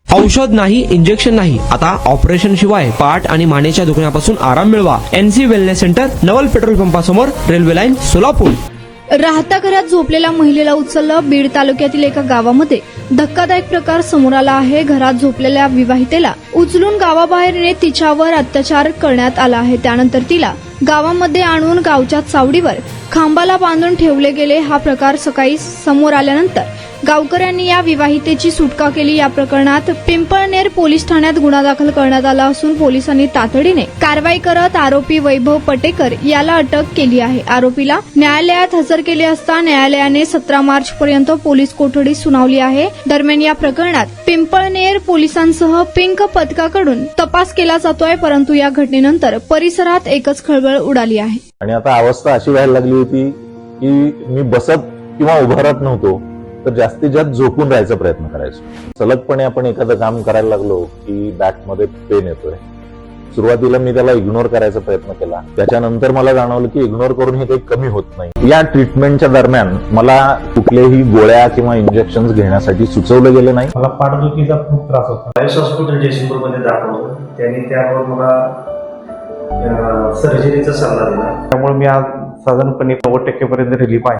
औषध नाही, इंजेक्शन नाही, आता ऑपरेशन शिवाय पाठ आणि मानेच्या दुखण्यापासून आराम मिळवा. NC वेलनेस सेंटर, नवल पेट्रोल पंपासमोर, रेल्वे लाईन, सोलापूर. राहत्या घरात झोपलेल्या महिलेला उचललं. बीड तालुक्यातील एका गावामध्ये धक्कादायक प्रकार समोर आला आहे. घरात झोपलेल्या विवाहितेला उचलून गावाबाहेर नेत तिच्यावर अत्याचार करण्यात आला आहे. त्यानंतर तिला गावामध्ये आणून गावच्या चावडीवर खांबाला बांधून ठेवले गेले. हा प्रकार सकाळी समोर आल्यानंतर गावकऱ्यांनी या विवाहितेची सुटका केली. या प्रकरणात पिंपळनेर पोलीस ठाण्यात गुन्हा दाखल करण्यात आला असून पोलिसांनी तातडीने कारवाई करत आरोपी वैभव पटेकर याला अटक केली आहे. आरोपीला न्यायालयात हजर केले असता न्यायालयाने 17 मार्च पर्यंत पोलीस कोठडी सुनावली आहे. दरम्यान या प्रकरणात पिंपळनेर पोलिसांसह पिंक पथकाकडून तपास केला जातोय. परंतु या घटनेनंतर परिसरात एकच खळबळ उडाली आहे. आणि आता अवस्था अशी व्हायला लागली होती की मी बसत किंवा उभं राहत नव्हतो, तर जास्तीत जास्त झोपून राहायचा प्रयत्न करायचो. सलगपणे आपण एखादं काम करायला लागलो की बॅकमध्ये पेन येतोय. सुरुवातीला मी त्याला इग्नोर करायचा प्रयत्न केला. त्याच्यानंतर मला जाणवलं की इग्नोर करून हे काही कमी होत नाही. या ट्रीटमेंटच्या दरम्यान मला कुठलेही गोळ्या किंवा इंजेक्शन घेण्यासाठी सुचवलं गेलं नाही. मला पाठदुखीचा खूप त्रास होता. आयुष हॉस्पिटल जयसिंगपूरमध्ये दाखवलं. त्यांनी त्यावर मला सर्जरीचा सल्ला दिला. त्यामुळे मी आज साधारणपणे 90% पर्यंत रिलीफ आहे.